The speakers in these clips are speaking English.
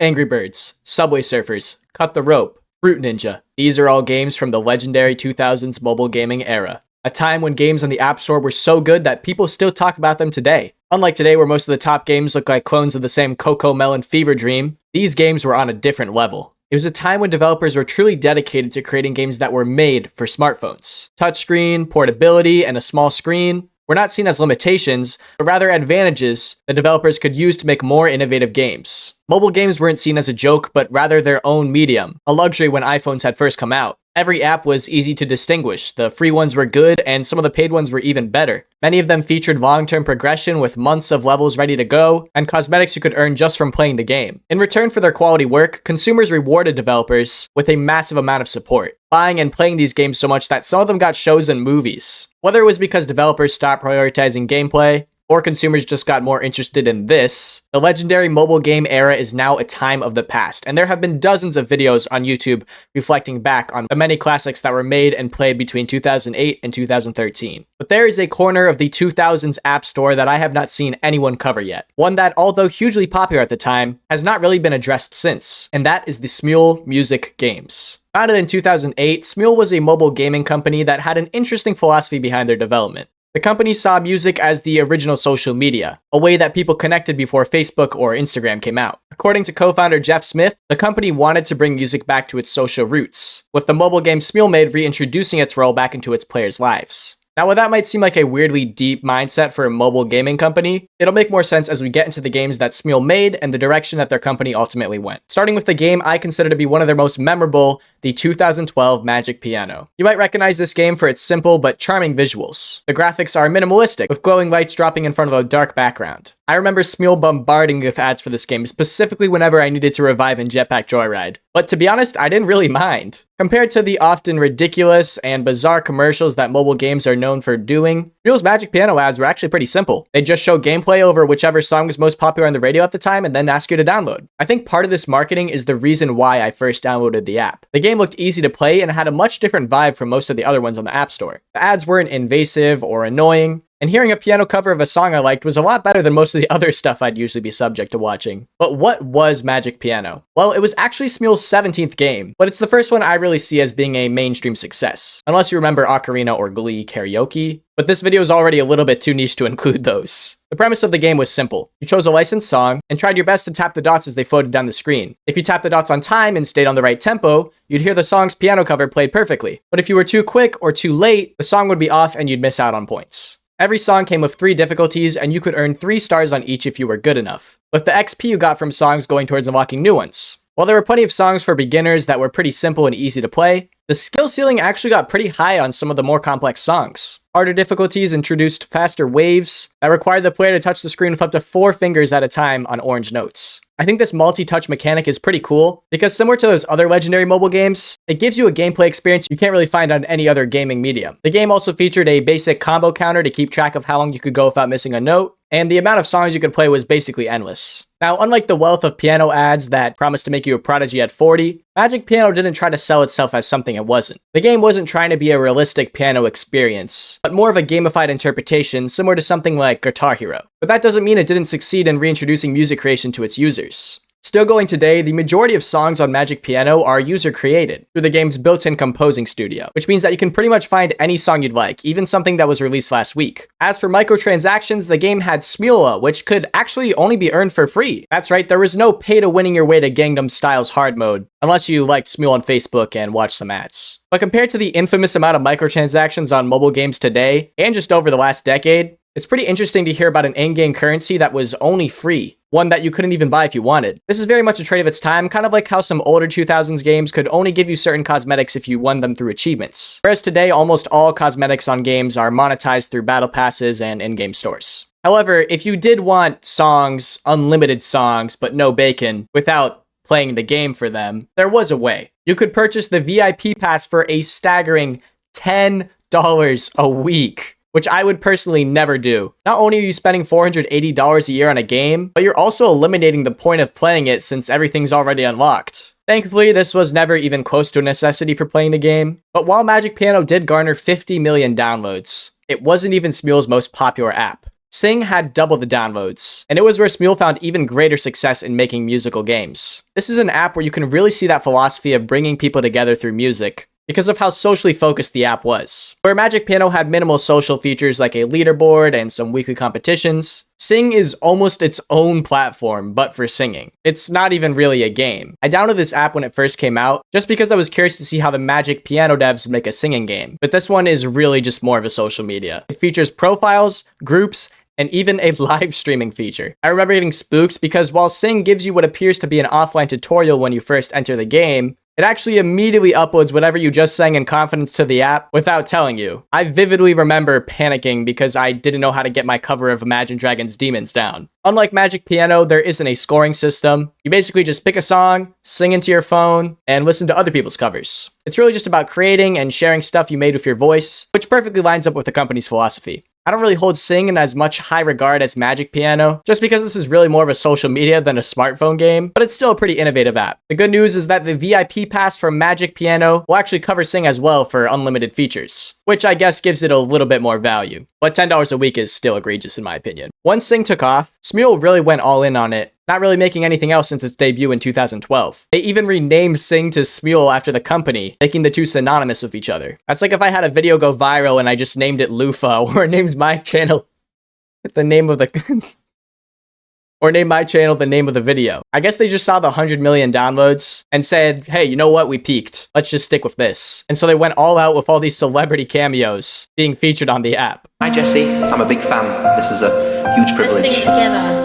Angry Birds, Subway Surfers, Cut the Rope, Fruit Ninja. These are all games from the legendary 2000s mobile gaming era. A time when games on the App Store were so good that people still talk about them today. Unlike today where most of the top games look like clones of the same Coco Melon fever dream, these games were on a different level. It was a time when developers were truly dedicated to creating games that were made for smartphones. Touchscreen, portability, and a small screen were not seen as limitations, but rather advantages that developers could use to make more innovative games. Mobile games weren't seen as a joke, but rather their own medium, a luxury when iPhones had first come out. Every app was easy to distinguish. The free ones were good, and some of the paid ones were even better. Many of them featured long-term progression with months of levels ready to go, and cosmetics you could earn just from playing the game. In return for their quality work, consumers rewarded developers with a massive amount of support, buying and playing these games so much that some of them got shows and movies. Whether it was because developers stopped prioritizing gameplay, or consumers just got more interested in this, the legendary mobile game era is now a time of the past, and there have been dozens of videos on YouTube reflecting back on the many classics that were made and played between 2008 and 2013. But there is a corner of the 2000s App Store that I have not seen anyone cover yet. One that, although hugely popular at the time, has not really been addressed since, and that is the Smule music games. Founded in 2008, Smule was a mobile gaming company that had an interesting philosophy behind their development. The company saw music as the original social media, a way that people connected before Facebook or Instagram came out. According to co-founder Jeff Smith, the company wanted to bring music back to its social roots, with the mobile game Smule made reintroducing its role back into its players' lives. Now, while that might seem like a weirdly deep mindset for a mobile gaming company, it'll make more sense as we get into the games that Smule made and the direction that their company ultimately went. Starting with the game I consider to be one of their most memorable, the 2012 Magic Piano. You might recognize this game for its simple but charming visuals. The graphics are minimalistic, with glowing lights dropping in front of a dark background. I remember Smule bombarding me with ads for this game, specifically whenever I needed to revive in Jetpack Joyride. But to be honest, I didn't really mind. Compared to the often ridiculous and bizarre commercials that mobile games are known for doing, Smule's Magic Piano ads were actually pretty simple. They just show gameplay over whichever song was most popular on the radio at the time and then ask you to download. I think part of this marketing is the reason why I first downloaded the app. The game looked easy to play and had a much different vibe from most of the other ones on the App Store. The ads weren't invasive or annoying, and hearing a piano cover of a song I liked was a lot better than most of the other stuff I'd usually be subject to watching. But what was Magic Piano? Well, it was actually Smule's 17th game, but it's the first one I really see as being a mainstream success. Unless you remember Ocarina or Glee Karaoke, but this video is already a little bit too niche to include those. The premise of the game was simple. You chose a licensed song and tried your best to tap the dots as they floated down the screen. If you tapped the dots on time and stayed on the right tempo, you'd hear the song's piano cover played perfectly. But if you were too quick or too late, the song would be off and you'd miss out on points. Every song came with 3 difficulties, and you could earn 3 stars on each if you were good enough, with the XP you got from songs going towards unlocking new ones. While there were plenty of songs for beginners that were pretty simple and easy to play, the skill ceiling actually got pretty high on some of the more complex songs. Harder difficulties introduced faster waves that required the player to touch the screen with up to 4 fingers at a time on orange notes. I think this multi-touch mechanic is pretty cool because similar to those other legendary mobile games, it gives you a gameplay experience you can't really find on any other gaming medium. The game also featured a basic combo counter to keep track of how long you could go without missing a note, and the amount of songs you could play was basically endless. Now, unlike the wealth of piano ads that promised to make you a prodigy at 40, Magic Piano didn't try to sell itself as something it wasn't. The game wasn't trying to be a realistic piano experience, but more of a gamified interpretation similar to something like Guitar Hero. But that doesn't mean it didn't succeed in reintroducing music creation to its users. Still going today, the majority of songs on Magic Piano are user-created through the game's built-in composing studio, which means that you can pretty much find any song you'd like, even something that was released last week. As for microtransactions, the game had Smule, which could actually only be earned for free. That's right, there was no pay-to-winning your way to Gangnam Style's hard mode, unless you liked Smule on Facebook and watched some ads. But compared to the infamous amount of microtransactions on mobile games today, and just over the last decade, it's pretty interesting to hear about an in-game currency that was only free, one that you couldn't even buy if you wanted. This is very much a trade of its time, kind of like how some older 2000s games could only give you certain cosmetics if you won them through achievements. Whereas today, almost all cosmetics on games are monetized through battle passes and in-game stores. However, if you did want songs, unlimited songs, but no bacon, without playing the game for them, there was a way. You could purchase the VIP pass for a staggering $10 a week, which I would personally never do. Not only are you spending $480 a year on a game, but you're also eliminating the point of playing it since everything's already unlocked. Thankfully, this was never even close to a necessity for playing the game, but while Magic Piano did garner 50 million downloads, it wasn't even Smule's most popular app. Sing had double the downloads, and it was where Smule found even greater success in making musical games. This is an app where you can really see that philosophy of bringing people together through music, because of how socially focused the app was. Where Magic Piano had minimal social features like a leaderboard and some weekly competitions, Sing is almost its own platform, but for singing. It's not even really a game. I downloaded this app when it first came out, just because I was curious to see how the Magic Piano devs would make a singing game, but this one is really just more of a social media. It features profiles, groups, and even a live streaming feature. I remember getting spooked because while Sing gives you what appears to be an offline tutorial when you first enter the game, it actually immediately uploads whatever you just sang in confidence to the app without telling you. I vividly remember panicking because I didn't know how to get my cover of Imagine Dragons' Demons down. Unlike Magic Piano, there isn't a scoring system. You basically just pick a song, sing into your phone, and listen to other people's covers. It's really just about creating and sharing stuff you made with your voice, which perfectly lines up with the company's philosophy. I don't really hold Sing in as much high regard as Magic Piano, just because this is really more of a social media than a smartphone game, but it's still a pretty innovative app. The good news is that the VIP pass for Magic Piano will actually cover Sing as well for unlimited features, which I guess gives it a little bit more value. But $10 a week is still egregious in my opinion. Once Sing took off, Smule really went all in on it, not really making anything else since its debut in 2012. They even renamed Sing to Smule after the company, making the two synonymous with each other. That's like if I had a video go viral and I just named it Lufa, or names my channel the name of the or name my channel the name of the video. I guess they just saw the 100 million downloads and said, hey, you know what? We peaked. Let's just stick with this. And so they went all out with all these celebrity cameos being featured on the app. Hi Jesse, I'm a big fan. This is a huge privilege. Let's sing together.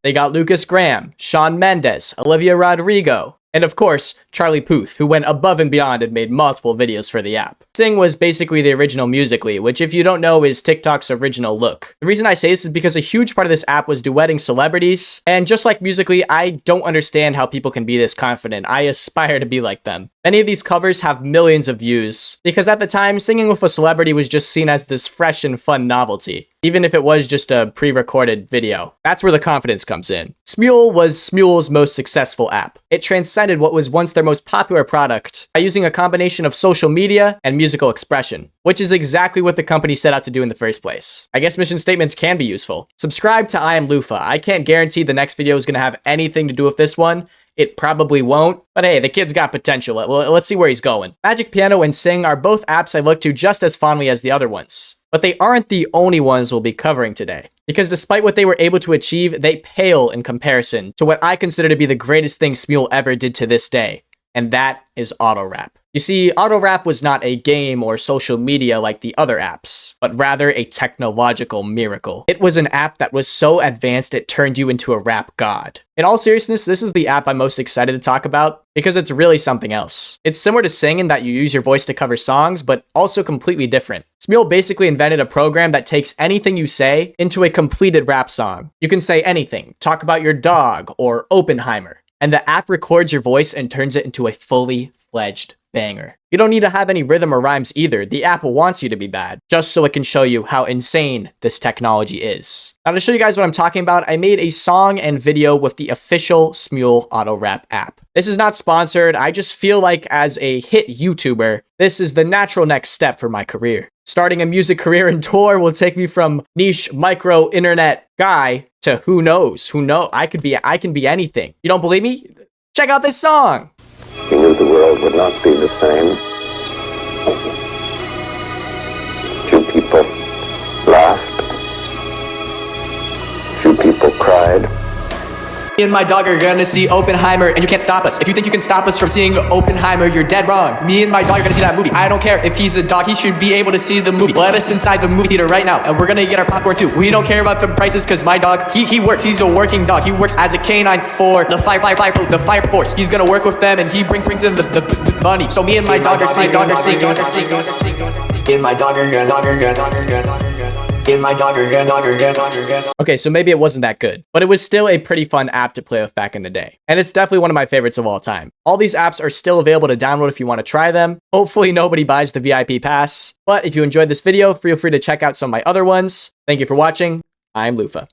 They got Lucas Graham, Shawn Mendes, Olivia Rodrigo, and of course, Charlie Puth, who went above and beyond and made multiple videos for the app. Sing was basically the original Musical.ly, which if you don't know is TikTok's original look. The reason I say this is because a huge part of this app was duetting celebrities, and just like Musical.ly, I don't understand how people can be this confident. I aspire to be like them. Many of these covers have millions of views, because at the time, singing with a celebrity was just seen as this fresh and fun novelty, even if it was just a pre-recorded video. That's where the confidence comes in. Smule was Smule's most successful app. It transcended what was once their most popular product by using a combination of social media and musical expression, which is exactly what the company set out to do in the first place. I guess mission statements can be useful. Subscribe to I Am Lufa. I can't guarantee the next video is going to have anything to do with this one. It probably won't, but hey, the kid's got potential. Let's see where he's going. Magic Piano and Sing are both apps I look to just as fondly as the other ones. But they aren't the only ones we'll be covering today. Because despite what they were able to achieve, they pale in comparison to what I consider to be the greatest thing Smule ever did to this day. And that is auto-rap. You see, auto-rap was not a game or social media like the other apps, but rather a technological miracle. It was an app that was so advanced it turned you into a rap god. In all seriousness, this is the app I'm most excited to talk about because it's really something else. It's similar to Sing in that you use your voice to cover songs, but also completely different. Smule basically invented a program that takes anything you say into a completed rap song. You can say anything, talk about your dog or Oppenheimer, and the app records your voice and turns it into a fully fledged banger. You don't need to have any rhythm or rhymes either. The app wants you to be bad, just so it can show you how insane this technology is. Now to show you guys what I'm talking about, I made a song and video with the official Smule Auto Rap app. This is not sponsored, I just feel like as a hit YouTuber, this is the natural next step for my career. Starting a music career in tour will take me from niche micro internet guy to who knows, I can be anything. You don't believe me? Check out this song. He knew the world would not be the same. Few people laughed. Few people cried. Me and my dog are gonna see Oppenheimer, and you can't stop us. If you think you can stop us from seeing Oppenheimer, you're dead wrong. Me and my dog are gonna see that movie. I don't care if he's a dog, he should be able to see the movie. Let us inside the movie theater right now, and we're gonna get our popcorn too. We don't care about the prices, cause my dog, he works. He's a working dog. He works as a canine for the fire force. He's gonna work with them, and he brings in the money. So me and my dog are seeing. Me and my dog are gonna. Okay, so maybe it wasn't that good, but it was still a pretty fun app to play with back in the day. And it's definitely one of my favorites of all time. All these apps are still available to download if you want to try them. Hopefully nobody buys the VIP pass, but if you enjoyed this video, feel free to check out some of my other ones. Thank you for watching. I'm Lufa.